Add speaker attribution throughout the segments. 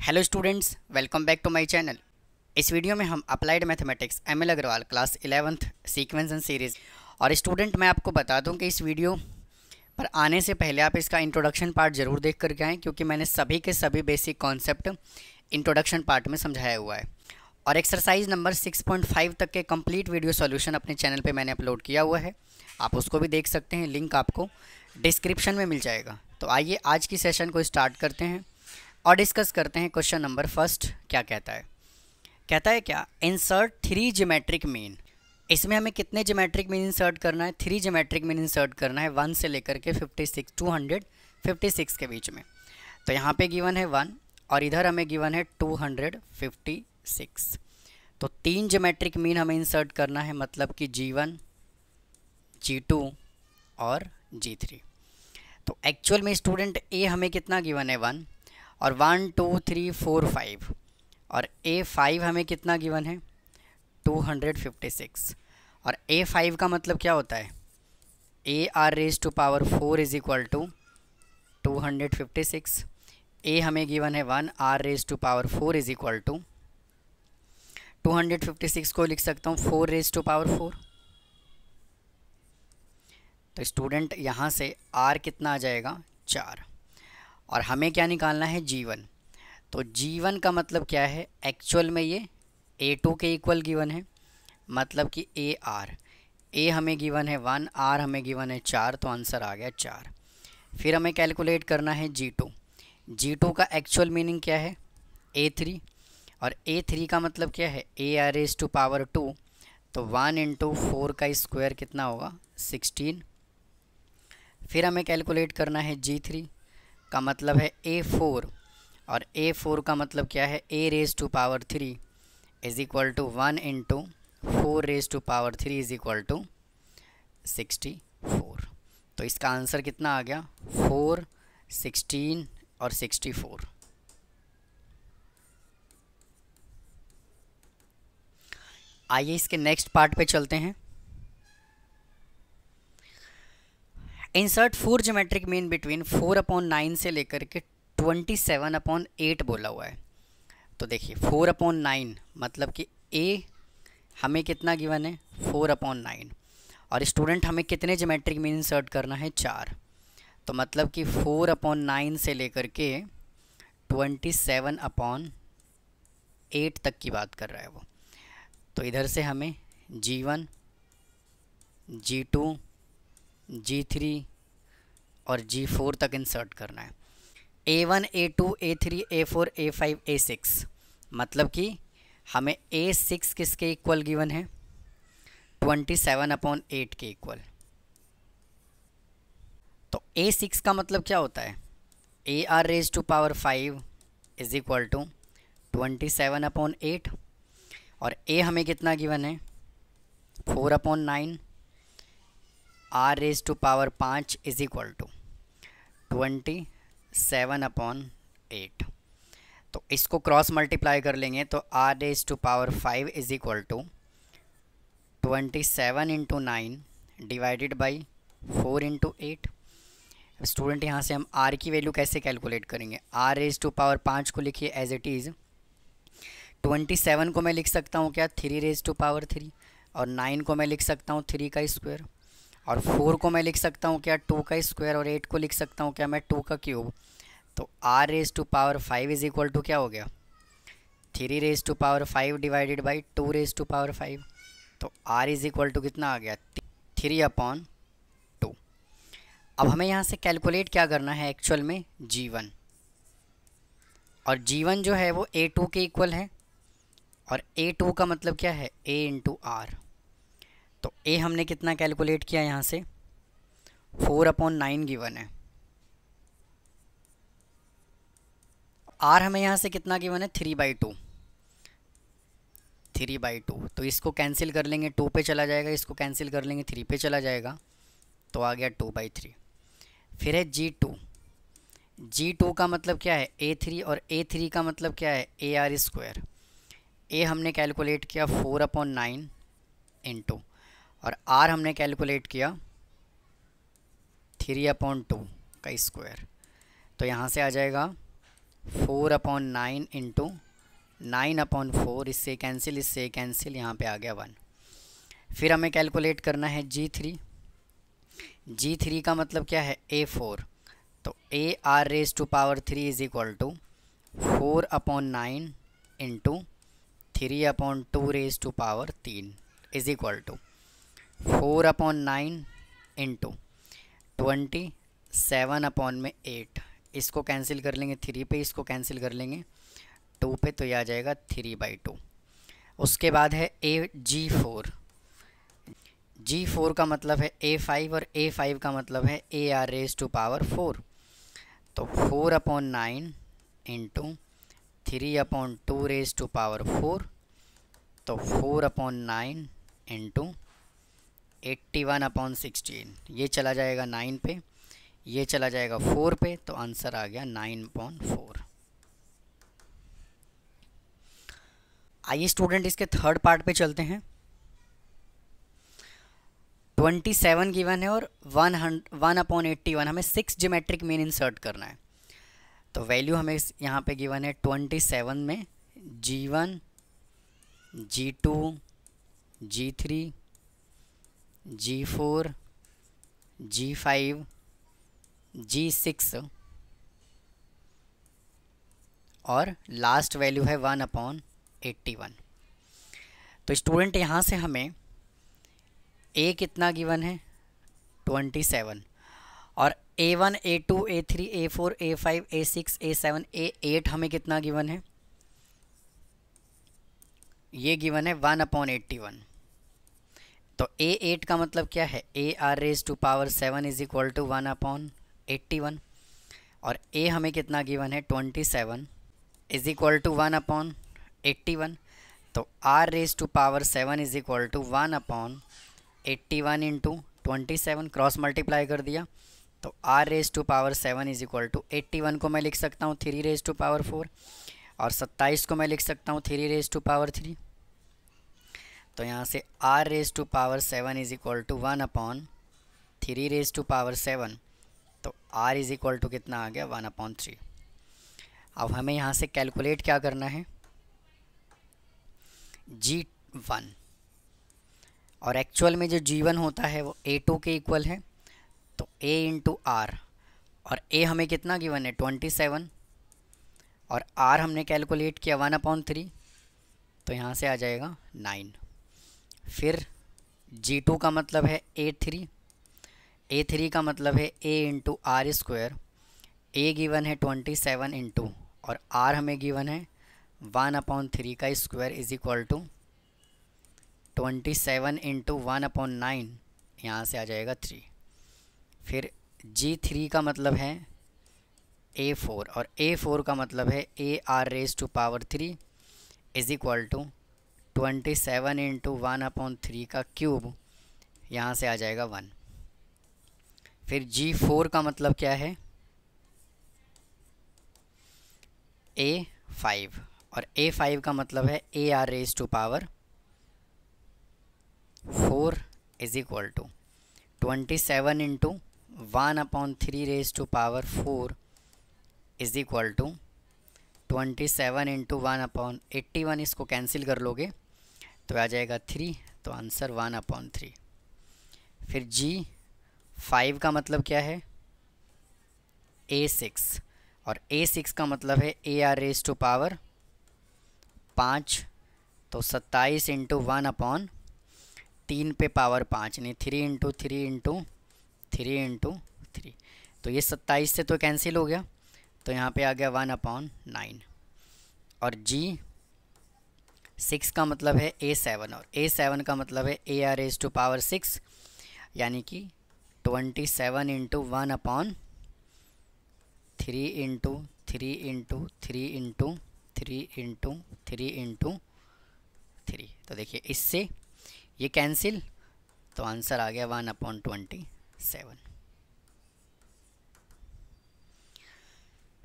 Speaker 1: Hello students, welcome back to my channel. इस video में हम applied mathematics ML Aggarwal class 11th sequence and series. और student मैं आपको बता दूं कि इस वीडियो पर आने से पहले आप इसका इंट्रोडक्शन पार्ट ज़रूर देख करके आएँ, क्योंकि मैंने सभी के सभी बेसिक कॉन्सेप्ट इंट्रोडक्शन पार्ट में समझाया हुआ है। और एक्सरसाइज नंबर 6.5 तक के कंप्लीट वीडियो सॉल्यूशन अपने चैनल पे मैंने अपलोड किया हुआ है, आप उसको भी देख सकते हैं, लिंक आपको डिस्क्रिप्शन में मिल जाएगा। तो आइए आज की सेशन को स्टार्ट करते हैं और डिस्कस करते हैं। क्वेश्चन नंबर फर्स्ट क्या कहता है? कहता है क्या, इंसर्ट 3 ज्योमेट्रिक मीन। इसमें हमें कितने ज्योमेट्रिक मीन इंसर्ट करना है? 3 ज्योमेट्रिक मीन इंसर्ट करना है 1 से लेकर के 256 के बीच में। तो यहाँ पे गिवन है 1 और इधर हमें गिवन है 256। तो 3 ज्योमेट्रिक मीन हमें इंसर्ट करना है, मतलब कि G1, G2 और G3। तो एक्चुअल में स्टूडेंट ए हमें कितना गिवन है 1 और 1 2 3 4 5 और A5 हमें कितना गिवन है 256। और A5 का मतलब क्या होता है? AR⁴ is equal to 256। ए हमें गिवन है 1, R⁴ इज इक्वल टू 256 को लिख सकता हूँ 4⁴। तो स्टूडेंट यहाँ से R कितना आ जाएगा 4। और हमें क्या निकालना है G1। तो G1 का मतलब क्या है? एक्चुअल में ये A2 के इक्वल गिवन है, मतलब कि AR। A हमें गिवन है 1, R हमें गिवन है 4, तो आंसर आ गया 4। फिर हमें कैलकुलेट करना है G2। G2 का एक्चुअल मीनिंग क्या है? A3। और A3 का मतलब क्या है? AR⁴ तो 1 × 4 का स्क्वायर कितना होगा 16। फिर हमें कैलकुलेट करना है G3 का मतलब है A4। और A4 का मतलब क्या है? A⁴ is equal to 1 × 4⁴ is equal to 64। तो इसका आंसर कितना आ गया 4, 16 और 64। आइए इसके नेक्स्ट पार्ट पे चलते हैं। इंसर्ट 4 ज्योमेट्रिक मीन बिटवीन 4/9 से लेकर के 27/8 बोला हुआ है। तो देखिए 4/9 मतलब कि A हमें कितना गिवन है 4/9 और स्टूडेंट हमें कितने ज्योमेट्रिक मीन इंसर्ट करना है 4। तो मतलब कि 4/9 से लेकर के 27/8 तक की बात कर रहा है वो। तो इधर से हमें G1, G2, G3 और G4 तक इंसर्ट करना है। A1, A2, A3, A4, A5, A6 मतलब कि हमें A6 किसके इक्वल गिवन है 27/8 के इक्वल। तो A6 का मतलब क्या होता है? AR⁵ इज इक्वल टू 27/8 और A हमें कितना गिवन है 4/9। R⁵ is equal to 27/8। तो इसको क्रॉस मल्टीप्लाई कर लेंगे तो R⁵ is equal to 27 × 9 divided by 4 × 8। Student यहाँ से हम R की वैल्यू कैसे कैलकुलेट करेंगे? R⁵ को लिखिए एज इट इज़। 27 को मैं लिख सकता हूँ क्या 3⁵ और 9 को मैं लिख सकता हूँ 3 का स्क्वायर और 4 को मैं लिख सकता हूँ क्या 2 का स्क्वायर और 8 को लिख सकता हूँ क्या मैं 2 का क्यूब। तो R⁵ इज इक्वल टू क्या हो गया 3⁵ डिवाइडेड बाई 2⁵. तो R इज इक्वल टू कितना आ गया 3/2। अब हमें यहाँ से कैलकुलेट क्या करना है एक्चुअल में G1। और G1 जो है वो A2 के इक्वल है और A2 का मतलब क्या है A × R। तो A हमने कितना कैलकुलेट किया यहाँ से 4/9 गिवन है। R हमें यहाँ से कितना गिवन है 3/2। तो इसको कैंसिल कर लेंगे 2 पे चला जाएगा, इसको कैंसिल कर लेंगे 3 पे चला जाएगा, तो आ गया 2/3। फिर है G2 का मतलब क्या है A3 और A3 का मतलब क्या है AR²। A हमने कैलकुलेट किया 4/9 इंटू और R हमने कैलकुलेट किया 3/2 का स्क्वायर। तो यहाँ से आ जाएगा 4/9 इंटू 9/4, इससे कैंसिल, यहाँ पे आ गया 1। फिर हमें कैलकुलेट करना है G3 का मतलब क्या है A4, तो AR⁻³ is equal to 4/9 into 3/2⁻³ is equal to 4/9 into 27/8। इसको कैंसिल कर लेंगे 3 पे, इसको कैंसिल कर लेंगे 2 पे, तो यह आ जाएगा 3/2। उसके बाद है G4 का मतलब है A5 और A5 का मतलब है AR⁻⁴। तो 4/9 इंटू 3/2⁻⁴, तो 4/9 इंटू 81/16। ये चला जाएगा 9 पे, ये चला जाएगा 4 पे, तो आंसर आ गया 9/4। आइए स्टूडेंट इसके थर्ड पार्ट पे चलते हैं। 27 गिवन है और 1/81, हमें 6 ज्योमेट्रिक मीन इंसर्ट करना है। तो वैल्यू हमें यहाँ पे गिवन है 27 में G1, G2, G3, G4, G5, G6 और लास्ट वैल्यू है 1/81। तो स्टूडेंट यहाँ से हमें A कितना गिवन है 27, और A1, A2, A3, A4, A5, A6, A7, A8 हमें कितना गिवन है, ये गिवन है 1/81। तो A8 का मतलब क्या है AR⁻7 इज इक्वल टू 1/81, और A हमें कितना गिवन है 27 इज इक्वल टू 1/81। तो R⁻7 is equal to 1/81 into 27, cross multiply कर दिया, तो R⁻7 इज इक्वल टू 81 को मैं लिख सकता हूँ 3⁻4, और 27 को मैं लिख सकता हूँ 3⁻3। तो यहाँ से R⁻7 इज इक्वल टू 1/3⁻7, तो R इज इक्वल टू कितना आ गया 1/3। अब हमें यहाँ से कैलकुलेट क्या करना है G1, और एक्चुअल में जो G1 होता है वो A2 के इक्वल है, तो A इंटू R, और A हमें कितना गिवन है 27, और R हमने कैलकुलेट किया 1/3, तो यहाँ से आ जाएगा 9। फिर G2 का मतलब है A3 का मतलब है A into R², A given है 27 इंटू, और R हमें गिवन है 1/3 का square is equal to 27 into 1/9, यहाँ से आ जाएगा 3। फिर G3 का मतलब है A4, और A4 का मतलब है AR⁻3 is equal to 27 into 1/3 का क्यूब, यहाँ से आ जाएगा 1। फिर G4 का मतलब क्या है A5, और A5 का मतलब है AR⁻4 is equal to 27 into 1/3⁻4 is equal to 27 into 1/81। इसको कैंसिल कर लोगे तो आ जाएगा 3, तो आंसर 1/3। फिर G5 का मतलब क्या है A6, और A6 का मतलब है AR⁻5, तो 27 इंटू 1/3 पे पावर 5, नहीं 3 इंटू 3 इंटू 3 इंटू 3, तो ये 27 से तो कैंसिल हो गया, तो यहाँ पे आ गया 1/9। और G6 का मतलब है A7, और A7 का मतलब है AR⁻6, यानी कि 27 into 1/3 into 3 into 3 into 3 into 3 into 3। तो देखिए इससे ये कैंसिल, तो आंसर आ गया 1/27।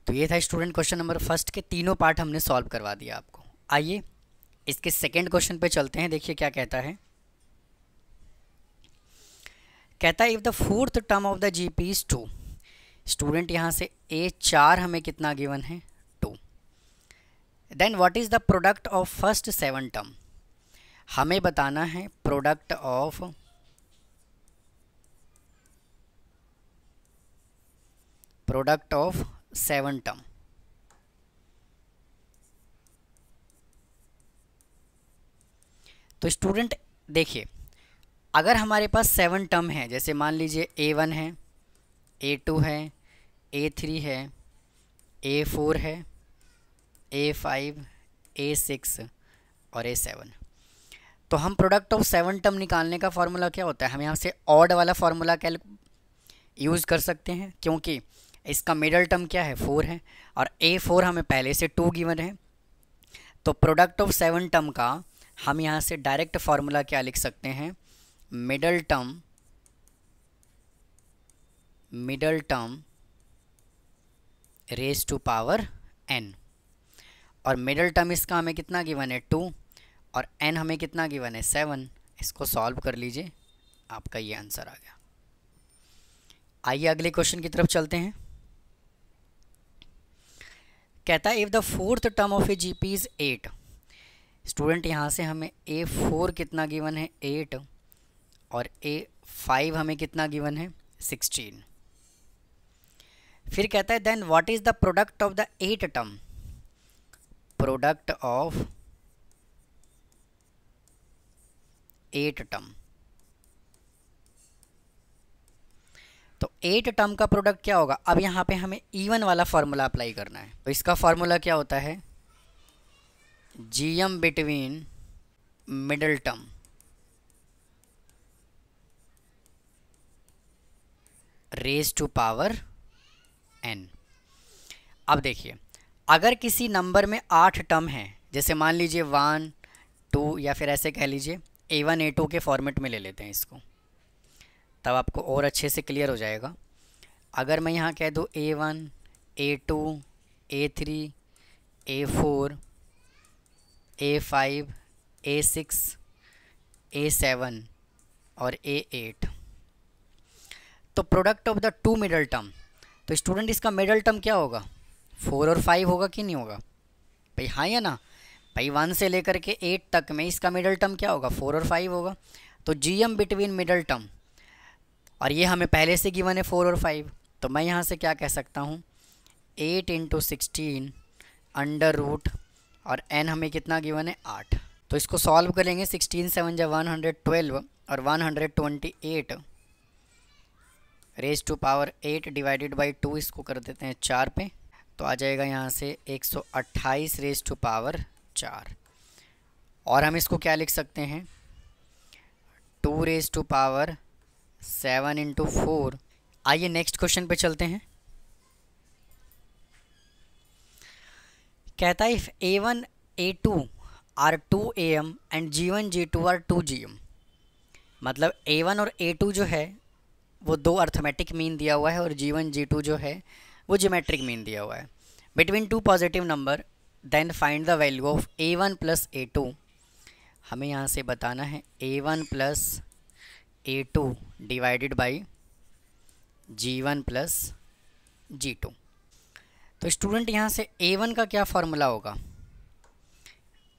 Speaker 1: तो ये था स्टूडेंट क्वेश्चन नंबर फर्स्ट के तीनों पार्ट हमने सॉल्व करवा दिया आपको। आइए इसके सेकंड क्वेश्चन पे चलते हैं। देखिए क्या कहता है, कहता है if the fourth term of the GP is 2। Student यहाँ से A4 हमें कितना गिवन है 2, then what is the product of first 7 term. हमें बताना है product of product of 7 term. तो स्टूडेंट देखिए, अगर हमारे पास 7 टर्म है, जैसे मान लीजिए A1 है, A2 है, A3 है, A4 है, A5, A6 और A7, तो हम प्रोडक्ट ऑफ 7 टर्म निकालने का फॉर्मूला क्या होता है, हम यहाँ से ऑड वाला फॉर्मूला यूज़ कर सकते हैं, क्योंकि इसका मिडल टर्म क्या है 4 है और A4 हमें पहले से 2 गिवन है। तो प्रोडक्ट ऑफ 7 टर्म का हम यहाँ से डायरेक्ट फार्मूला क्या लिख सकते हैं, middle term raise to power n, और मिडल टर्म इसका हमें कितना गिवन है 2 और n हमें कितना गिवन है 7। इसको सॉल्व कर लीजिए, आपका ये आंसर आ गया। आइए अगले क्वेश्चन की तरफ चलते हैं। कहता है if the fourth term of A GP is 8। Student यहाँ से हमें A4 कितना गिवन है 8 और A5 हमें कितना गिवन है 16। फिर कहता है then what is the product of the 8 term. Product of 8 term, तो 8 टर्म का प्रोडक्ट क्या होगा। अब यहाँ पे हमें इवन वाला फार्मूला अप्लाई करना है। तो इसका फार्मूला क्या होता है, GM between middle term raise to power n। अब देखिए, अगर किसी नंबर में 8 टर्म है, जैसे मान लीजिए 1 2 या फिर ऐसे कह लीजिए A1 A2 के फॉर्मेट में ले लेते हैं इसको, तब आपको और अच्छे से क्लियर हो जाएगा। अगर मैं यहाँ कह दूँ A1 A2 A3 A4 A5 A6 A7 और A8, तो product of the 2 middle term, तो स्टूडेंट इसका मिडल टर्म क्या होगा 4 और 5 होगा कि नहीं होगा भाई, हाँ या ना भाई। 1 से लेकर के 8 तक में इसका मिडल टर्म क्या होगा 4 और 5 होगा। तो GM बिटवीन मिडल टर्म, और ये हमें पहले से गिवन है 4 और 5, तो मैं यहाँ से क्या कह सकता हूँ 8 × 16 अंडर रूट, और n हमें कितना गिवन है 8। तो इसको सॉल्व करेंगे, 16 7 जा 112 और 128 raise to power 8 divided by 2, इसको कर देते हैं 4 पे, तो आ जाएगा यहाँ से 128 रेज टू पावर 4। और हम इसको क्या लिख सकते हैं 2 रेज टू पावर 7 × 4। आइए नेक्स्ट क्वेश्चन पे चलते हैं। कहता है if A1 A2 are 2 AM and G1 G2 are 2 GM, मतलब A1 और A2 जो है वो 2 अर्थमेटिक मीन दिया हुआ है और G1 G2 जो है वो ज्योमेट्रिक मीन दिया हुआ है। Between 2 positive number then find the value of A1 + A2। हमें यहाँ से बताना है A1 + A2 divided by G1 + G2। तो स्टूडेंट यहाँ से A1 का क्या फार्मूला होगा,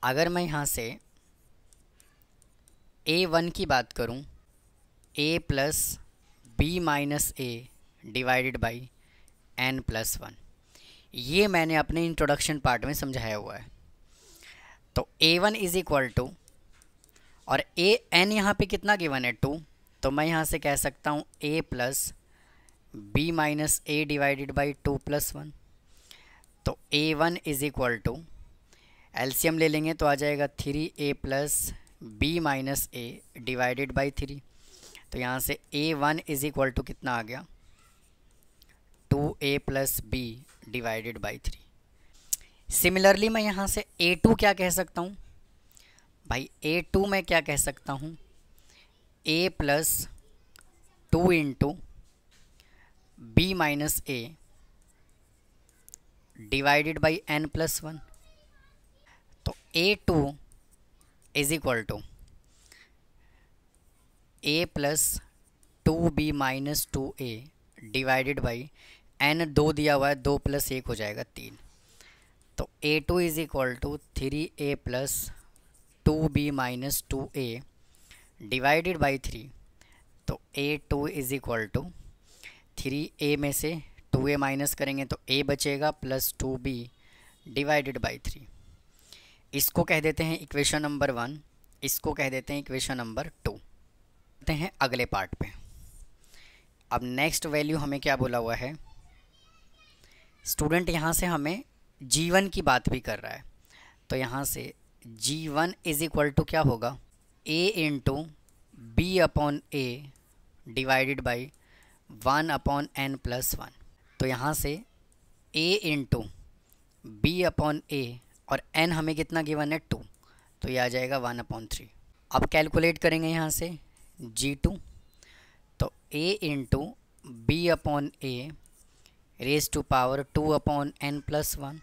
Speaker 1: अगर मैं यहाँ से A1 की बात करूँ A + B - A divided by n + 1, ये मैंने अपने इंट्रोडक्शन पार्ट में समझाया हुआ है। तो A1 = और n यहाँ पे कितना गिवन है 2, तो मैं यहाँ से कह सकता हूँ A + B - A divided by 2 + 1। तो A1 = एलसीएम ले लेंगे तो आ जाएगा 3A + B - A divided by 3। तो यहाँ से A1 = कितना आ गया 2A + B divided by 3। Similarly मैं यहाँ से A2 क्या कह सकता हूँ भाई, A2 मैं क्या कह सकता हूँ A + 2 × B - A divided by n + 1। तो A2 = A + 2B - 2A divided by n 2 दिया हुआ है, 2 + 1 हो जाएगा 3। तो A2 is equal to 3A plus 2B minus 2A divided by 3। तो A2 is equal to 3A में से 2A माइनस करेंगे तो A बचेगा प्लस 2B डिवाइडेड बाई 3। इसको कह देते हैं इक्वेशन नंबर 1, इसको कह देते हैं इक्वेशन नंबर 2। करते हैं अगले पार्ट पे। अब नेक्स्ट वैल्यू हमें क्या बोला हुआ है, स्टूडेंट यहाँ से हमें G1 की बात भी कर रहा है। तो यहाँ से G1 इज इक्वल टू क्या होगा, A into B upon A divided by 1 upon n plus 1। तो यहाँ से A into B upon A और n हमें कितना गिवन है 2, तो ये आ जाएगा 1/3। अब कैलकुलेट करेंगे यहाँ से G2। तो A into B upon A raise to power 2/n plus 1।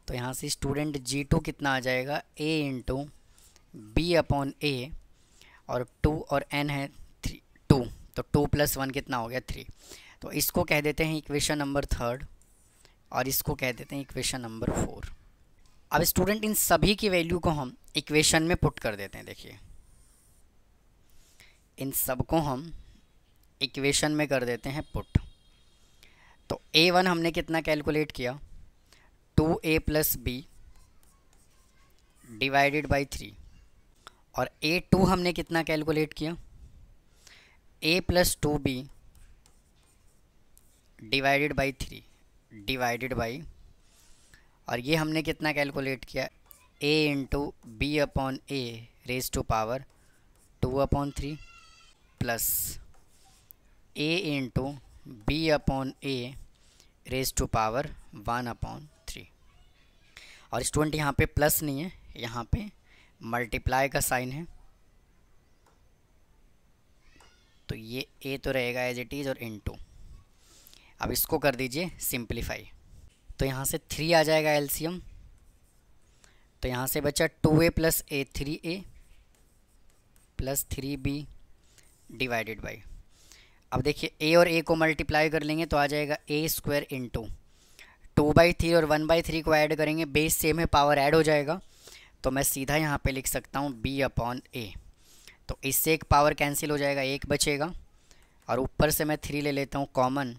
Speaker 1: तो यहाँ से स्टूडेंट G2 कितना आ जाएगा, A into B upon A और 2 और n है 2, तो 2 + 1 कितना हो गया 3। तो इसको कह देते हैं इक्वेशन नंबर 3 और इसको कह देते हैं इक्वेशन नंबर 4। अब स्टूडेंट इन सभी की वैल्यू को हम इक्वेशन में पुट कर देते हैं। देखिए इन सब को हम इक्वेशन में कर देते हैं पुट। तो A1 हमने कितना कैलकुलेट किया, 2A plus B divided by 3। और A2 हमने कितना कैलकुलेट किया, A plus 2B divided by 3 divided by, और ये हमने कितना कैलकुलेट किया, A into B upon A raise to power 2/3 plus A into B upon A raise to power 1/3। और स्टूडेंट यहाँ पे प्लस नहीं है, यहाँ पे मल्टीप्लाई का साइन है, तो ये A तो रहेगा एज इट इज़ और इनटू। अब इसको कर दीजिए सिंप्लीफाई। तो यहाँ से 3 आ जाएगा एलसीएम। तो यहाँ से बचा 2A plus A 3A plus 3B divided by. अब देखिए A और A को मल्टीप्लाई कर लेंगे तो आ जाएगा A² इंटू 2/3 और 1/3 को ऐड करेंगे, बेस सेम है, पावर ऐड हो जाएगा। तो मैं सीधा यहाँ पे लिख सकता हूँ B अपॉन A। तो इससे एक पावर कैंसिल हो जाएगा, एक बचेगा, और ऊपर से मैं 3 ले लेता हूँ कॉमन,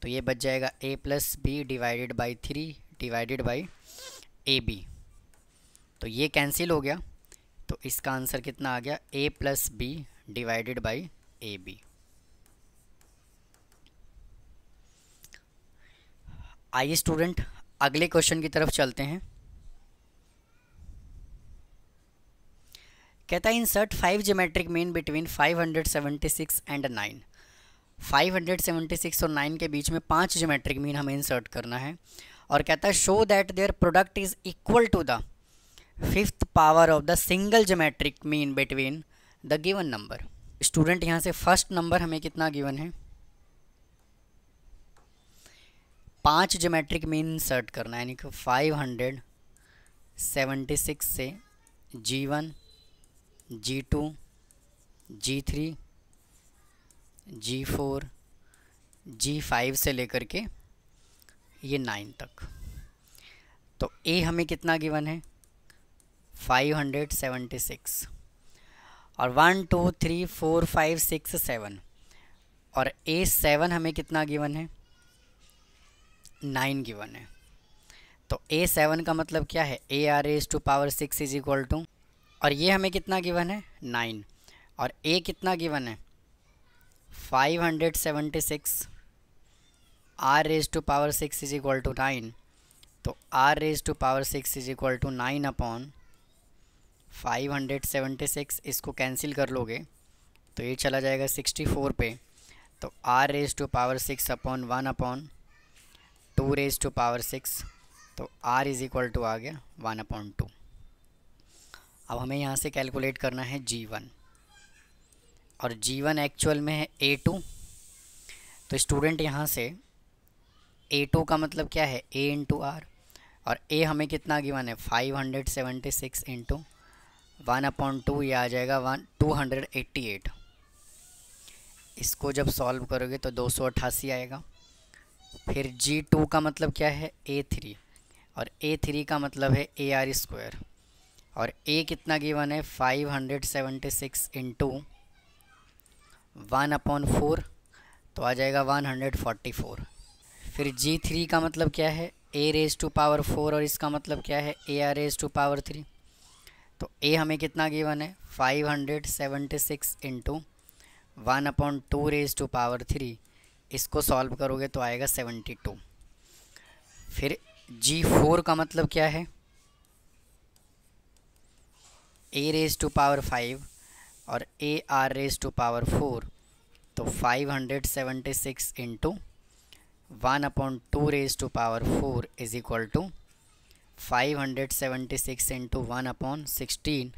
Speaker 1: तो ये बच जाएगा A plus B divided by 3 divided by AB। तो ये कैंसिल हो गया, तो इसका आंसर कितना आ गया, A plus B divided by AB। आइए स्टूडेंट अगले क्वेश्चन की तरफ चलते हैं। कहता है insert 5 geometric mean between 576 and 9। 576 और 9 के बीच में 5 ज्योमेट्रिक मीन हमें इंसर्ट करना है, और कहता है show that their product is equal to the 5th power of the single geometric mean between the given number. Student यहाँ से फर्स्ट नंबर हमें कितना गिवन है, 5 ज्योमेट्रिक मीन इंसर्ट करना है, यानी कि 576 से G1 G2 G3 G4 G5 से लेकर के ये 9 तक। तो A हमें कितना गिवन है, 576, और 1 2 3 4 5 6 7, और A7 हमें कितना गिवन है, 9 गिवन है। तो A7 का मतलब क्या है, AR⁻6 इज इक्वल टू, और ये हमें कितना गिवन है 9, और A कितना गिवन है 576, R⁻6 इज इक्वल टू 9। तो R⁻6 इज इक्वल टू 9/576, इसको कैंसिल कर लोगे तो ये चला जाएगा 64 पे। तो R⁻6 अपॉन 1/2⁻6, तो R इज इक्वल टू आ गया 1/2। अब हमें यहाँ से कैलकुलेट करना है G1, और G1 एक्चुअल में है A2। तो स्टूडेंट यहाँ से A2 का मतलब क्या है, A इंटू आर, और A हमें कितना गिवन है 576 इंटू 1/2, ये आ जाएगा 288। इसको जब सॉल्व करोगे तो 288 आएगा। फिर G2 का मतलब क्या है A3, और A3 का मतलब है AR²। और A कितना गिवन है 576 इंटू 1/4, तो आ जाएगा 144। फिर G3 का मतलब क्या है A⁴ और इसका मतलब क्या है AR⁴। तो A हमें कितना गिवन है 576 इंटू 1/2⁴। इसको सॉल्व करोगे तो आएगा 72। फिर G4 का मतलब क्या है A⁵ और AR⁴। तो 576 into 1/2⁴ is equal to 576 into 1/16।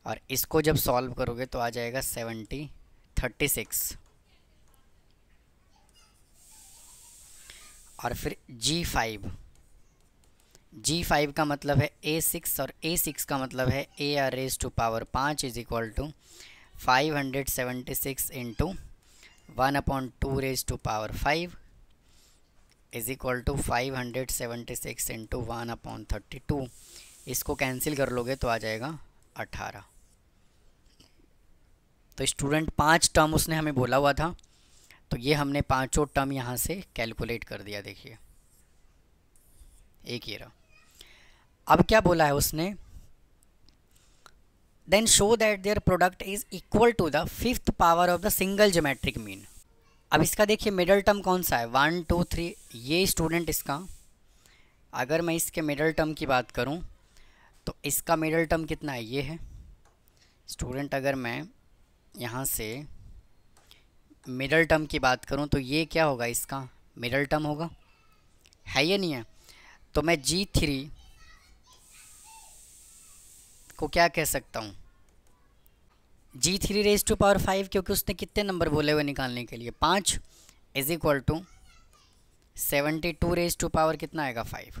Speaker 1: और इसको जब सॉल्व करोगे तो आ जाएगा 36। और फिर G5 का मतलब है A6 और A6 का मतलब है AR⁵ is equal to 576 into 1/2⁵ is equal to 576 into 1/32। इसको कैंसिल कर लोगे तो आ जाएगा 18। तो स्टूडेंट 5 टर्म उसने हमें बोला हुआ था, तो ये हमने पांचों टर्म यहाँ से कैलकुलेट कर दिया। देखिए एक ये रहा। अब क्या बोला है उसने, then show that their product is equal to the 5th power of the single geometric mean. अब इसका देखिए मिडल टर्म कौन सा है 1 2 3। ये स्टूडेंट इसका, अगर मैं इसके मिडल टर्म की बात करूं तो इसका मिडल टर्म कितना है, ये है स्टूडेंट। अगर मैं यहाँ से मिडल टर्म की बात करूं तो ये क्या होगा, इसका मिडल टर्म होगा, है या नहीं है। तो मैं G3 को क्या कह सकता हूँ G3⁵ क्योंकि उसने कितने नंबर बोले हुए निकालने के लिए 5 इज इक्वल टू 72⁵ कितना आएगा 5।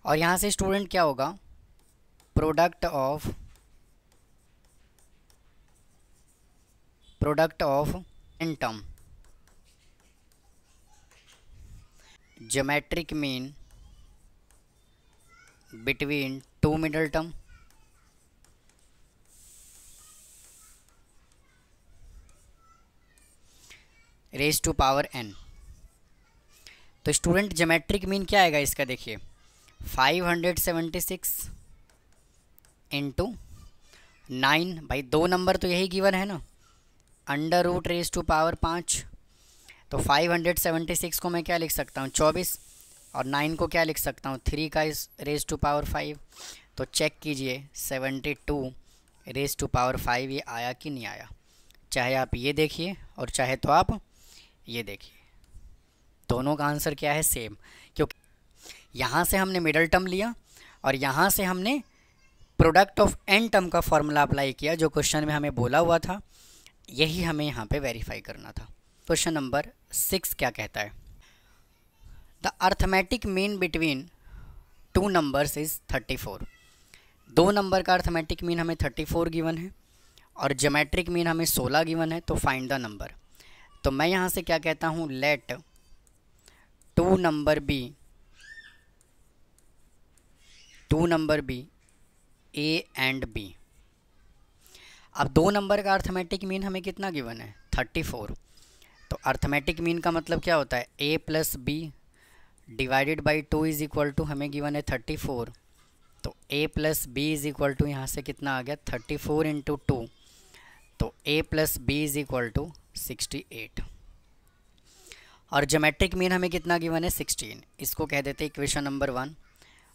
Speaker 1: और यहाँ से स्टूडेंट क्या होगा, product of n term geometric mean between 2 middle term ⁵n। तो स्टूडेंट ज्योमेट्रिक मीन क्या आएगा इसका, देखिए 576 इंटू 9, भाई 2 नंबर तो यही गिवन है ना, √5। तो 576 को मैं क्या लिख सकता हूँ 24, और 9 को क्या लिख सकता हूँ 3 का ⁵5। तो चेक कीजिए 72⁵5 ये आया कि नहीं आया। चाहे आप ये देखिए और चाहे तो आप ये देखिए, दोनों का आंसर क्या है सेम, क्योंकि यहाँ से हमने मिडल टर्म लिया और यहाँ से हमने प्रोडक्ट ऑफ n टर्म का फॉर्मूला अप्लाई किया जो क्वेश्चन में हमें बोला हुआ था, यही हमें यहाँ पे वेरीफाई करना था। क्वेश्चन नंबर 6 क्या कहता है, the arithmetic mean between 2 numbers is 34। 2 number का अर्थमेटिक मीन हमें 34 गिवन है और ज्योमेट्रिक मीन हमें 16 गिवन है। तो फाइंड द नंबर। तो मैं यहाँ से क्या कहता हूँ, let 2 number B A and B। अब 2 नंबर का अर्थमेटिक मीन हमें कितना गिवन है 34। तो अर्थमेटिक मीन का मतलब क्या होता है A + B divided by 2 is equal to हमें गिवन है 34। तो A + B is equal to यहाँ से कितना आ गया 34 इंटू 2। तो A + B is equal to 68। और ज्योमेट्रिक मीन हमें कितना गिवन है 16। इसको कह देते हैं इक्वेशन नंबर 1।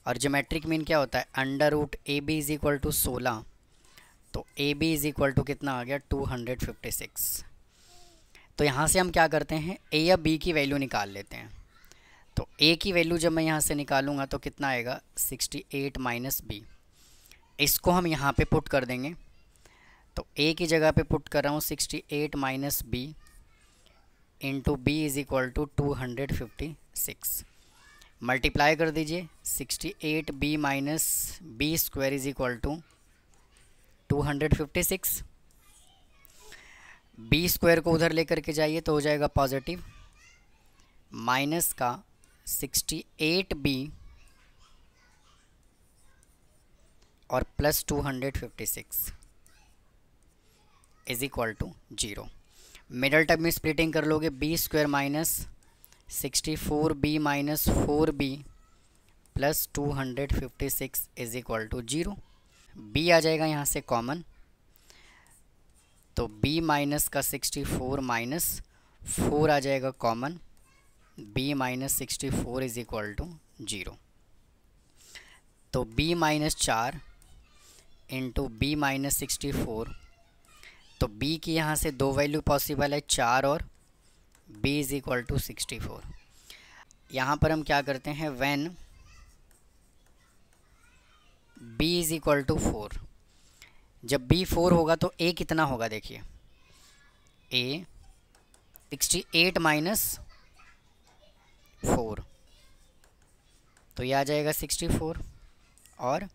Speaker 1: और ज्योमेट्रिक मीन क्या होता है √AB इज इक्वल टू 16। तो AB इज इक्वल टू कितना आ गया 256। तो यहाँ से हम क्या करते हैं A या B की वैल्यू निकाल लेते हैं। तो A की वैल्यू जब मैं यहाँ से निकालूंगा तो कितना आएगा 68 माइनस B। इसको हम यहाँ पे पुट कर देंगे। तो A की जगह पे पुट कर रहा हूँ 68 minus B into B is equal to 256। Multiply कर दीजिए 68B minus B² is equal to 256। B² को उधर लेकर के जाइए तो हो जाएगा पॉजिटिव, माइनस का 68B और plus 256 is equal to 0। Middle term में स्प्लिटिंग कर लोगे, B square minus 64b minus 4b plus 256 is equal to 0। b आ जाएगा यहाँ से कॉमन, तो b माइनस का 64 माइनस 4 आ जाएगा common, b minus 64 is equal to 0। तो b minus 4 into B minus 64, तो b की यहाँ से दो वैल्यू पॉसिबल है, 4 और b इज इक्वल टू 64। यहाँ पर हम क्या करते हैं, when b is equal to 4, जब b 4 होगा तो a कितना होगा, देखिए a 68 माइनस 4, तो ये आ जाएगा 64। और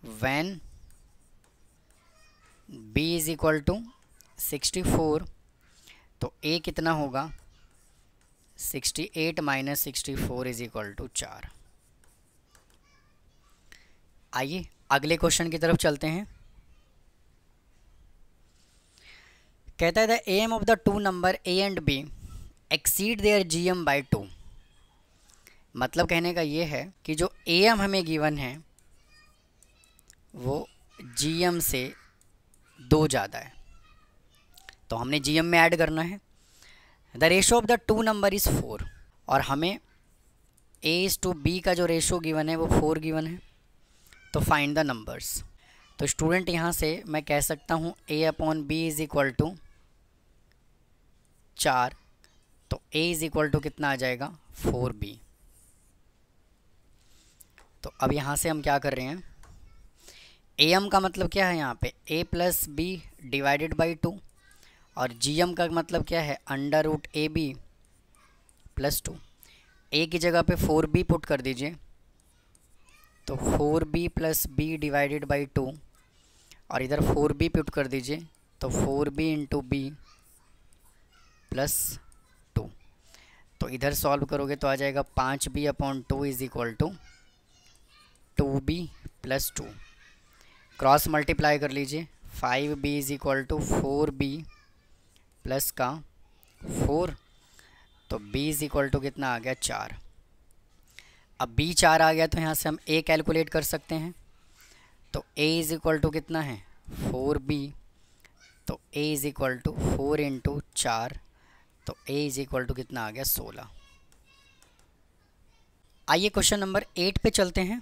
Speaker 1: when b is equal to 64, तो a कितना होगा, 68 माइनस 64 इज इक्वल टू 4। आइए अगले क्वेश्चन की तरफ चलते हैं। कहता है the M of the two number a and b exceed their gm by 2। मतलब कहने का ये है कि जो am हमें गिवन है वो gm से 2 ज़्यादा है, तो हमने gm में ऐड करना है। The ratio of the two number is 4, और हमें a इज़ टू b का जो रेशो गिवन है वो 4 गिवन है, तो फाइंड द नंबर्स। तो स्टूडेंट यहाँ से मैं कह सकता हूँ a upon b is equal to 4, तो a इज़ इक्वल टू कितना आ जाएगा, 4b। तो अब यहाँ से हम क्या कर रहे हैं, am का मतलब क्या है यहाँ पे, a plus B divided by 2, और gm का मतलब क्या है, under root A B plus 2। a की जगह पे 4b पुट कर दीजिए, तो 4b plus B divided by 2, और इधर 4b पुट कर दीजिए, तो 4b इंटू बी प्लस 2। तो इधर सॉल्व करोगे तो आ जाएगा 5b upon 2 is equal to 2b plus 2। Cross multiply कर लीजिए, 5b is equal to 4b plus का 4, तो b इज इक्वल टू कितना आ गया, 4। अब b 4 आ गया तो यहाँ से हम a कैलकुलेट कर सकते हैं, तो a इज इक्वल टू कितना है, 4b, तो a is equal to 4 into 4, तो a इज इक्वल टू कितना आ गया, 16। आइए क्वेश्चन नंबर 8 पे चलते हैं।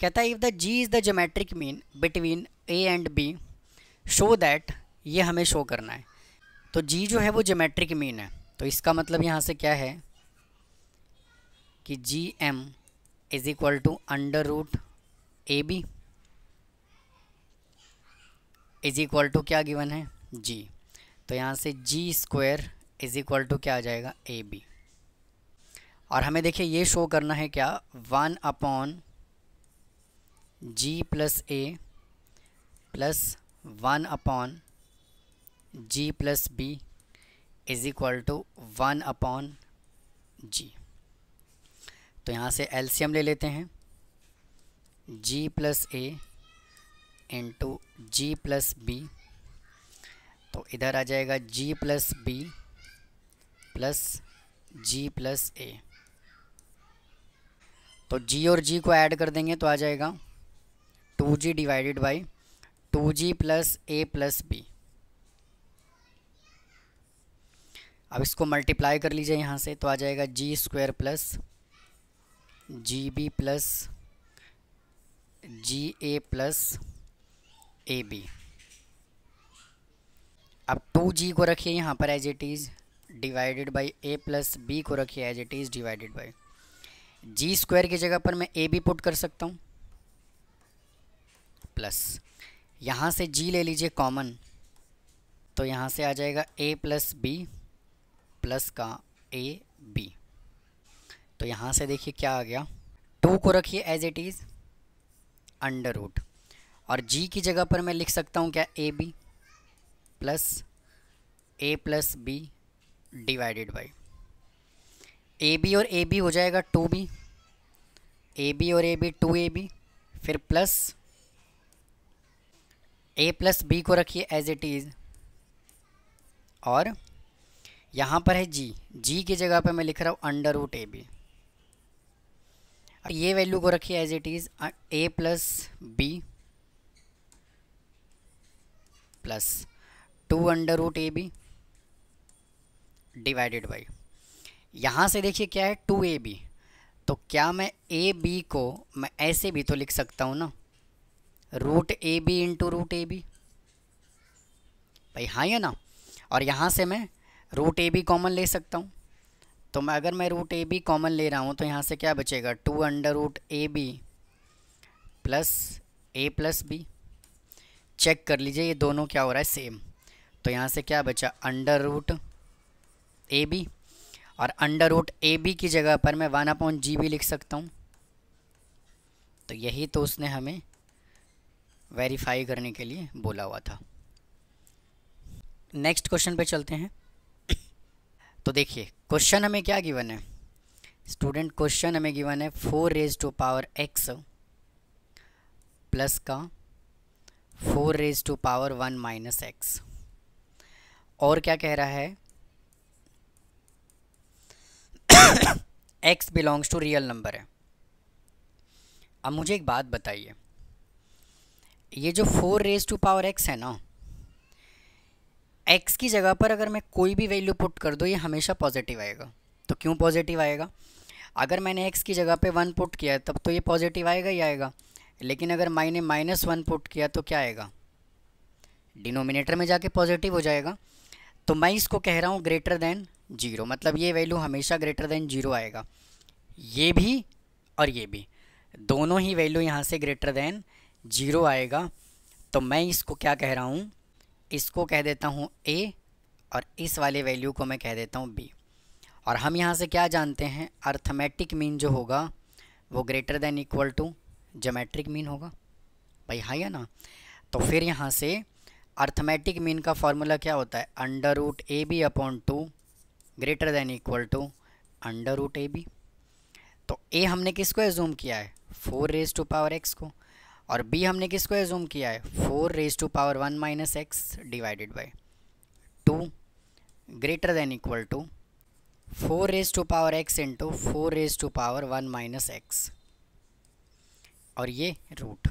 Speaker 1: कहता है if the g is the geometric mean between a and b show that, ये हमें शो करना है। तो g जो है वो ज्योमेट्रिक मीन है, तो इसका मतलब यहाँ से क्या है कि gm is equal to under root A B is equal to क्या गिवन है, g। तो यहाँ से g square is equal to क्या आ जाएगा, ए बी। और हमें देखिए ये शो करना है क्या, 1 upon g plus A plus 1 upon g plus B is equal to 1 upon g। तो यहाँ से एलसीएम ले लेते हैं, g plus A into G plus B, तो इधर आ जाएगा g plus B plus g plus A. तो g और g को ऐड कर देंगे तो आ जाएगा 2g divided by 2g plus A plus B. अब इसको मल्टीप्लाई कर लीजिए यहाँ से, तो आ जाएगा g square plus G B plus G A plus A B. अब 2g को रखिए यहाँ पर as it is divided by A plus B को रखिए as it is divided by G square की जगह पर मैं ए बी पुट कर सकता हूँ, प्लस यहाँ से g ले लीजिए कॉमन, तो यहाँ से आ जाएगा a प्लस बी प्लस का ए बी। तो यहाँ से देखिए क्या आ गया, 2 को रखिए as it is under root, और g की जगह पर मैं लिख सकता हूँ क्या, A B plus B divided by A B और ए बी हो जाएगा 2b, ए बी और ए बी 2ab फिर प्लस ए प्लस बी को रखिए एज इट इज़, और यहाँ पर है जी, जी की जगह पे मैं लिख रहा हूँ अंडर रूट ए बी। ये वैल्यू को रखिए as it is A plus B plus 2 under root A B divided by, यहाँ से देखिए क्या है 2ab, तो क्या मैं ए बी को मैं ऐसे भी तो लिख सकता हूँ ना, रूट ए बी इंटू रूट ए बी, भाई हाँ या ना। और यहाँ से मैं रूट ए बी कॉमन ले सकता हूँ, तो मैं अगर मैं रूट ए बी कॉमन ले रहा हूँ तो यहाँ से क्या बचेगा 2 under root A B plus A plus B. Check कर लीजिए ये दोनों क्या हो रहा है सेम, तो यहाँ से क्या बचा अंडर रूट ए बी, और अंडर रूट ए बी की जगह पर मैं 1/g भी लिख सकता हूँ। तो यही तो उसने हमें वेरीफाई करने के लिए बोला हुआ था। नेक्स्ट क्वेश्चन पे चलते हैं। तो देखिए क्वेश्चन हमें क्या गिवन है स्टूडेंट, क्वेश्चन हमें गिवन है 4 raise to power x plus का 4 raise to power 1 minus x, और क्या कह रहा है x belongs to real number है। अब मुझे एक बात बताइए, ये जो 4 रेज टू पावर x है ना, x की जगह पर अगर मैं कोई भी वैल्यू पुट कर दूँ ये हमेशा पॉजिटिव आएगा। तो क्यों पॉजिटिव आएगा, अगर मैंने x की जगह पे 1 पुट किया तब तो ये पॉजिटिव आएगा ही आएगा, लेकिन अगर मैंने -1 पुट किया तो क्या आएगा, डिनोमिनेटर में जाके पॉजिटिव हो जाएगा। तो मैं इसको कह रहा हूँ ग्रेटर देन 0, मतलब ये वैल्यू हमेशा ग्रेटर देन 0 आएगा। ये भी और ये भी, दोनों ही वैल्यू यहाँ से ग्रेटर देन 0 आएगा। तो मैं इसको क्या कह रहा हूँ, इसको कह देता हूँ a, और इस वाले वैल्यू को मैं कह देता हूँ b। और हम यहाँ से क्या जानते हैं, अर्थमेटिक मीन जो होगा वो greater than equal to geometric mean होगा, भाई हाँ या ना। तो फिर यहाँ से अर्थमेटिक मीन का फॉर्मूला क्या होता है, under root A B upon 2 greater than equal to under root A B. तो a हमने किसको एज्यूम किया है 4 रेज टू पावर x को, और b हमने किसको एज्यूम किया है 4 raise to power 1 minus x divided by 2 greater than equal to 4 raise to power x into 4 raise to power 1 minus x, और ये रूट।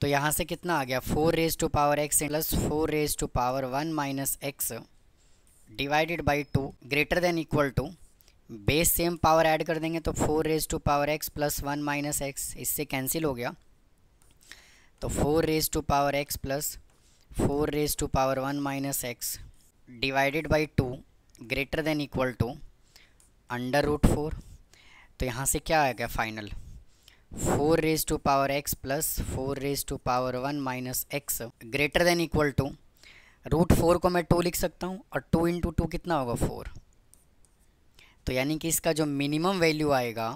Speaker 1: तो यहाँ से कितना आ गया 4 raise to power x plus 4 raise to power 1 minus x divided by 2 greater than equal to, base same power add कर देंगे तो 4 raise to power x plus 1 minus x, इससे कैंसिल हो गया। तो 4 raise to power x plus 4 raise to power 1 minus x divided by 2 greater than equal to under root 4। तो यहाँ से क्या आ गया final 4 raise to power x plus 4 raise to power 1 minus x greater than equal to root 4 को मैं 2 लिख सकता हूँ, और 2 इंटू 2 कितना होगा 4। तो यानी कि इसका जो मिनिमम वैल्यू आएगा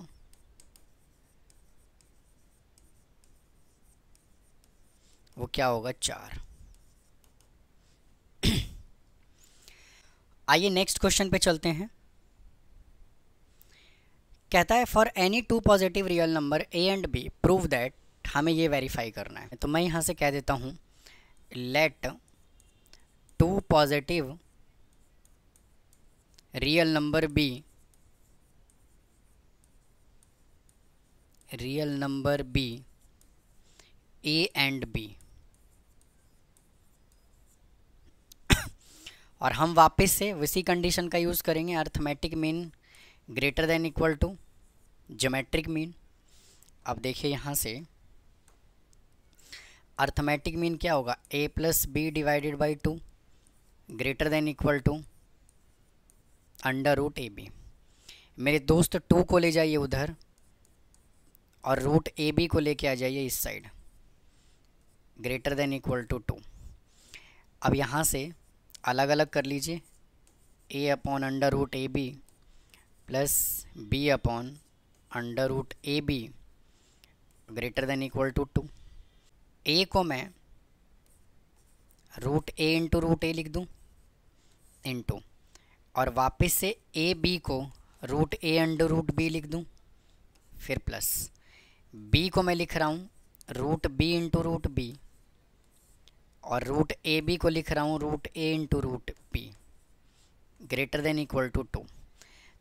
Speaker 1: वो क्या होगा 4। आइए नेक्स्ट क्वेश्चन पे चलते हैं। कहता है for any 2 positive real number a and b prove that, हमें ये वेरीफाई करना है। तो मैं यहाँ से कह देता हूँ let 2 positive real number b a and b, और हम वापस से उसी कंडीशन का यूज़ करेंगे, arithmetic mean greater than equal to geometric mean. अब देखिए यहाँ से अर्थमेटिक मीन क्या होगा a plus B divided by 2 greater than equal to under root A B. मेरे दोस्त 2 को ले जाइए उधर, और रूट ए बी को लेके आ जाइए इस side, greater than equal to 2। अब यहाँ से अलग अलग कर लीजिए, a upon under root A B plus b upon under root A B greater than equal to 2। a को मैं root a into root a लिख दूँ इंटू, और वापस से ए बी को root a under root b लिख दूँ, फिर प्लस b को मैं लिख रहा हूँ root B into root B, और रूट ए बी को लिख रहा हूँ root A into root B greater than equal to 2।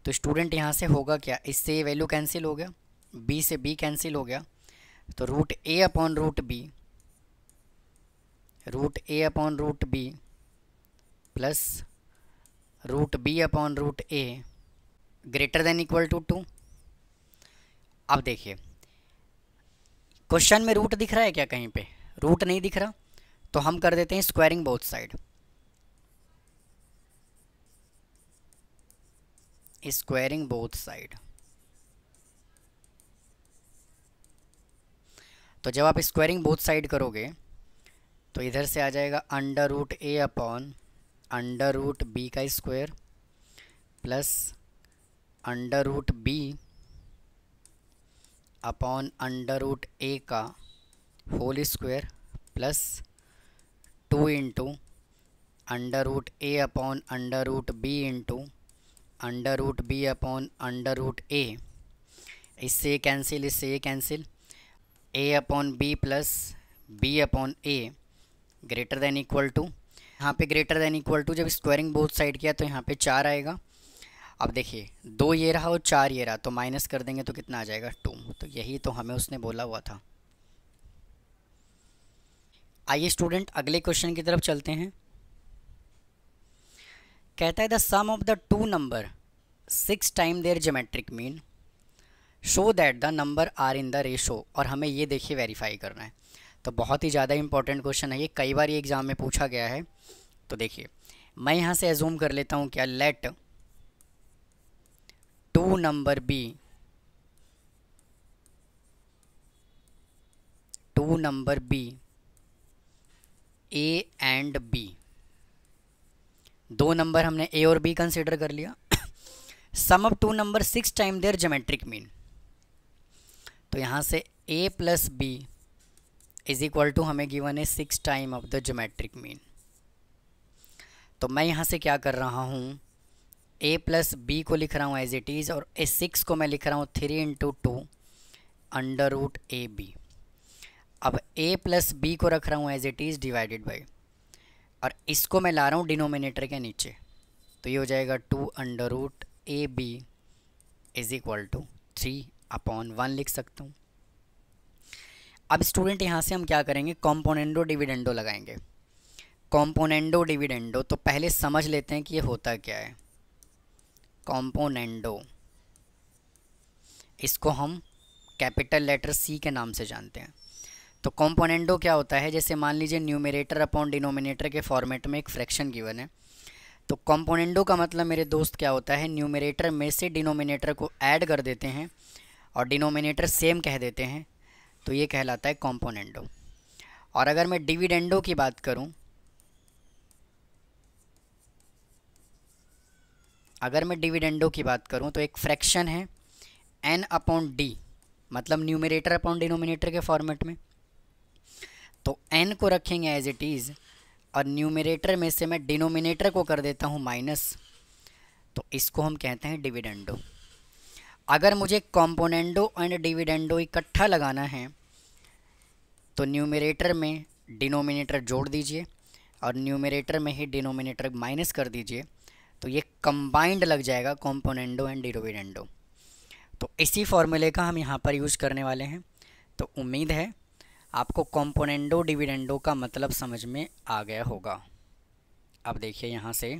Speaker 1: तो स्टूडेंट यहाँ से होगा क्या, इससे वैल्यू कैंसिल हो गया, बी से बी कैंसिल हो गया, तो root A upon root B, root A upon root B plus root B upon root A greater than equal to 2। अब देखिए क्वेश्चन में रूट दिख रहा है क्या, कहीं पे रूट नहीं दिख रहा, तो हम कर देते हैं squaring both side, squaring both side. तो जब आप स्क्वायरिंग बोथ साइड करोगे तो इधर से आ जाएगा under root A upon under root B का square plus under root B upon under root A का whole square plus 2 into under root A upon under root B into under root B upon under root A. इससे cancel, इससे ये cancel, A upon B plus B upon A greater than equal to, यहाँ पे greater than equal to जब squaring both side किया तो यहाँ पे 4 आएगा। अब देखिए 2 ये रहा और 4 ये रहा, तो माइनस कर देंगे तो कितना आ जाएगा 2। तो यही तो हमें उसने बोला हुआ था। आइए स्टूडेंट अगले क्वेश्चन की तरफ चलते हैं। कहता है the sum of the two number 6 time their geometric mean show that the number are in the ratio, और हमें ये देखिए वेरीफाई करना है। तो बहुत ही ज़्यादा इंपॉर्टेंट क्वेश्चन है ये, कई बार ये एग्ज़ाम में पूछा गया है। तो देखिए मैं यहाँ से एज्यूम कर लेता हूँ क्या, let two number be, two number be A and B, दो नंबर हमने ए और बी कंसिडर कर लिया। Sum of two number 6 time their geometric mean, तो यहाँ से a plus B is equal to हमें गिवन है 6 time of the geometric mean. तो मैं यहाँ से क्या कर रहा हूँ, a प्लस बी को लिख रहा हूँ एज इट इज़, और ए 6 को मैं लिख रहा हूँ 3 into 2 under root A B. अब a प्लस बी को रख रहा हूँ as it is divided by, और इसको मैं ला रहा हूँ डिनोमिनेटर के नीचे, तो ये हो जाएगा 2 under root A B is equal to 3 upon 1 लिख सकता हूँ। अब स्टूडेंट यहाँ से हम क्या करेंगे, कॉम्पोनेंडो डिविडेंडो लगाएंगे। कॉम्पोनेंडो डिविडेंडो, तो पहले समझ लेते हैं कि ये होता क्या है। कॉम्पोनेंडो, इसको हम कैपिटल लेटर C के नाम से जानते हैं। तो कॉम्पोनेंडो क्या होता है, जैसे मान लीजिए न्यूमरेटर अपॉन डिनोमिनेटर के फॉर्मेट में एक फ्रैक्शन गिवन है, तो कॉम्पोनेंडो का मतलब मेरे दोस्त क्या होता है, न्यूमरेटर में से डिनोमिनेटर को ऐड कर देते हैं और डिनोमिनेटर सेम कह देते हैं, तो ये कहलाता है कॉम्पोनेंडो। और अगर मैं डिविडेंडो की बात करूं, अगर मैं डिविडेंडो की बात करूं तो एक फ्रैक्शन है n अपॉन डी, मतलब न्यूमरेटर अपॉन डिनोमिनेटर के फॉर्मेट में, तो n को रखेंगे एज इट इज़ और न्यूमरेटर में से मैं डिनोमिनेटर को कर देता हूँ माइनस, तो इसको हम कहते हैं डिविडेंडो। अगर मुझे कॉम्पोनेंडो एंड डिविडेंडो इकट्ठा लगाना है तो न्यूमरेटर में डिनोमिनेटर जोड़ दीजिए और न्यूमरेटर में ही डिनोमिनेटर माइनस कर दीजिए, तो ये कंबाइंड लग जाएगा कॉम्पोनेंडो एंड डिविडेंडो। तो इसी फॉर्मूले का हम यहाँ पर यूज़ करने वाले हैं। तो उम्मीद है आपको कॉम्पोनेंडो डिविडेंडो का मतलब समझ में आ गया होगा। अब देखिए यहाँ से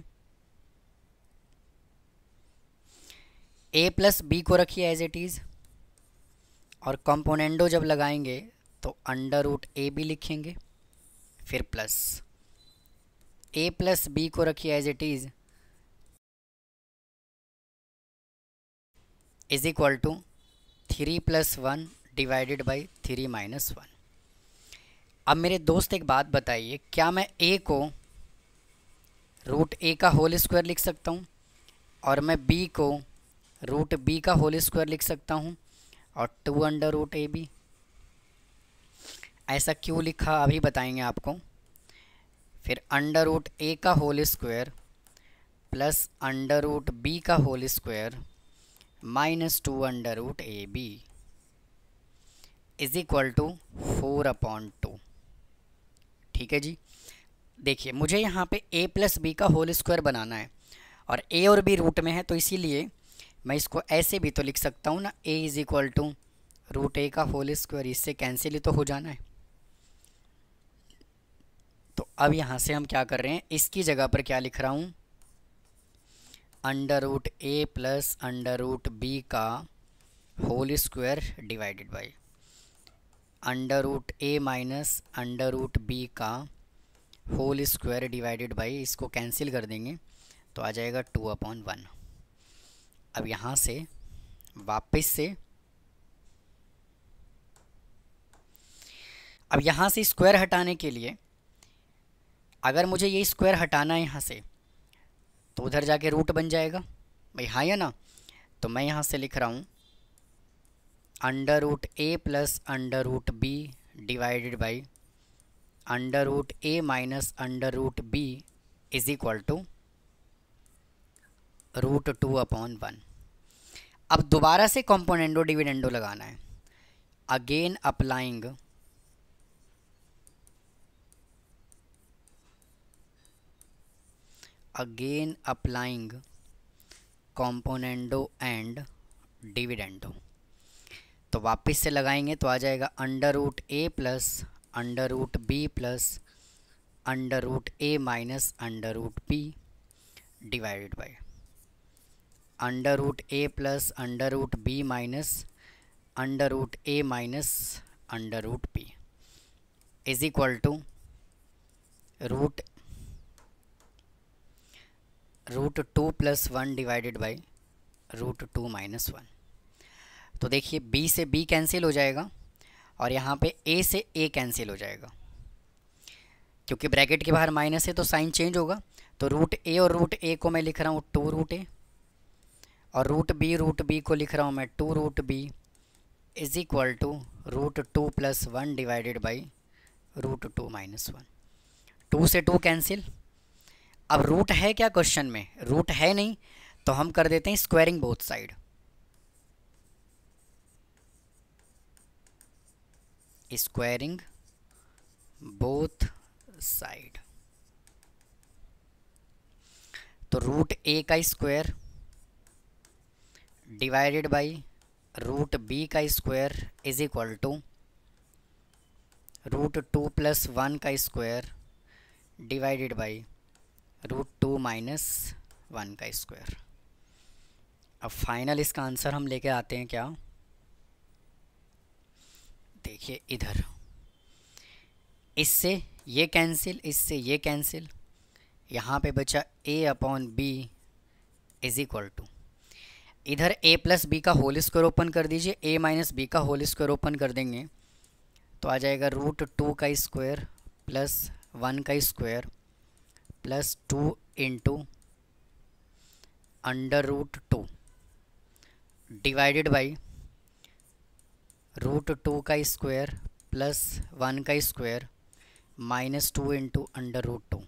Speaker 1: a प्लस बी को रखिए एज इट इज़, और कॉम्पोनेंडो जब लगाएंगे तो अंडर रूट ए बी लिखेंगे, फिर प्लस a प्लस बी को रखिए as it is is equal to 3 plus 1 divided by 3 minus 1। अब मेरे दोस्त एक बात बताइए, क्या मैं a को रूट a का होल स्क्वायर लिख सकता हूँ और मैं b को रूट b का होल स्क्वायर लिख सकता हूँ और 2 अंडर रूट ए बी? ऐसा क्यों लिखा अभी बताएंगे आपको। फिर अंडर रूट a का whole square plus under root b का whole square minus 2 under root A B. Is equal to 4/2। ठीक है जी। देखिए मुझे यहाँ पे a प्लस बी का होल स्क्वायर बनाना है और a और b रूट में है, तो इसीलिए मैं इसको ऐसे भी तो लिख सकता हूँ ना, a is equal to root a का होल स्क्वायर। इससे कैंसिल ही तो हो जाना है। तो अब यहाँ से हम क्या कर रहे हैं, इसकी जगह पर क्या लिख रहा हूँ, under root a plus under root b का whole square divided by under root a minus under root b का होल स्क्वायर डिवाइडेड बाई, इसको कैंसिल कर देंगे तो आ जाएगा 2/1। अब यहाँ से वापस से, अब यहाँ से स्क्वायर हटाने के लिए अगर मुझे ये स्क्वायर हटाना है यहाँ से, तो उधर जाके रूट बन जाएगा भाई, हाँ या ना। तो मैं यहाँ से लिख रहा हूँ under root a plus under root b divided by under root a minus under root b is equal to root 2/1। अब दोबारा से कॉम्पोनेंडो डिविडेंडो लगाना है। Again applying componendo and dividendo. तो वापस से लगाएंगे तो आ जाएगा under root a plus under root b plus under root a minus under root b divided by under root a plus under root b minus under root a minus under root b is equal to root 2 plus 1 divided by root 2 minus 1। तो देखिए b से b cancel हो जाएगा और यहाँ पे a से a cancel हो जाएगा, क्योंकि ब्रैकेट के बाहर माइनस है तो साइन चेंज होगा। तो रूट a और रूट a को मैं लिख रहा हूँ 2 रूट a और रूट b को लिख रहा हूँ मैं 2 root b is equal to root 2 plus 1 divided by root 2 minus 1। 2 से 2 कैंसिल। अब रूट है क्या क्वेश्चन में, रूट है नहीं, तो हम कर देते हैं squaring both side. Squaring both side. तो रूट a का square divided by root b का square is equal to root 2 plus 1 का square divided by root 2 minus 1 का स्क्वायर। अब फाइनल इसका आंसर हम लेके आते हैं क्या, देखिए इधर इससे ये कैंसिल, इससे ये कैंसिल, यहाँ पे बचा a/b इज इक्वल टू, इधर a प्लस बी का होल स्क्वायर ओपन कर दीजिए, a माइनस बी का होल स्क्वायर ओपन कर देंगे तो आ जाएगा रूट 2 का स्क्वायर प्लस 1 का square plus 2 into under root 2 divided by root 2 का स्क्वायर प्लस 1 का square minus 2 into under root 2।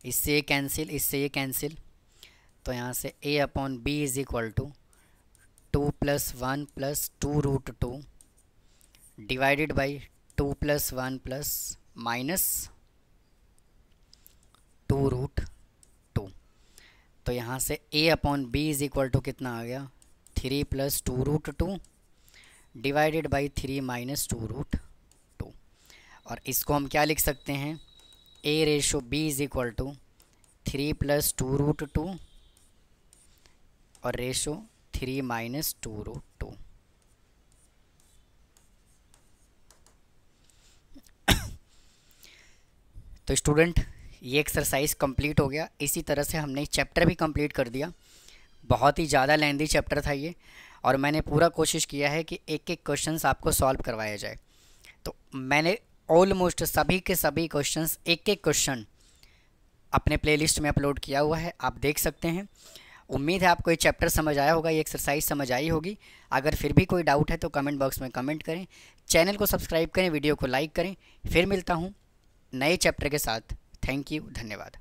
Speaker 1: इससे ये कैंसिल, इससे ये कैंसिल, तो यहाँ से a/b is equal to 2 plus 1 plus 2 root 2 divided by 2 plus 1 plus minus 2 root 2। तो यहाँ से a/b इज इक्वल टू कितना आ गया, 3 plus 2 root 2 divided by 3 minus 2 root 2। और इसको हम क्या लिख सकते हैं, a/b is equal to 3 plus 2 root 2 और रेशो 3 माइनस 2 रूट 2। तो स्टूडेंट ये एक्सरसाइज कंप्लीट हो गया। इसी तरह से हमने चैप्टर भी कंप्लीट कर दिया। बहुत ही ज़्यादा लेंदी चैप्टर था ये, और मैंने पूरा कोशिश किया है कि एक एक क्वेश्चंस आपको सॉल्व करवाया जाए। तो मैंने ऑलमोस्ट सभी के सभी क्वेश्चंस, एक एक क्वेश्चन अपने प्लेलिस्ट में अपलोड किया हुआ है, आप देख सकते हैं। उम्मीद है आपको ये चैप्टर समझ आया होगा, ये एक्सरसाइज समझ आई होगी। अगर फिर भी कोई डाउट है तो कमेंट बॉक्स में कमेंट करें, चैनल को सब्सक्राइब करें, वीडियो को लाइक करें। फिर मिलता हूँ नए चैप्टर के साथ। थैंक यू, धन्यवाद।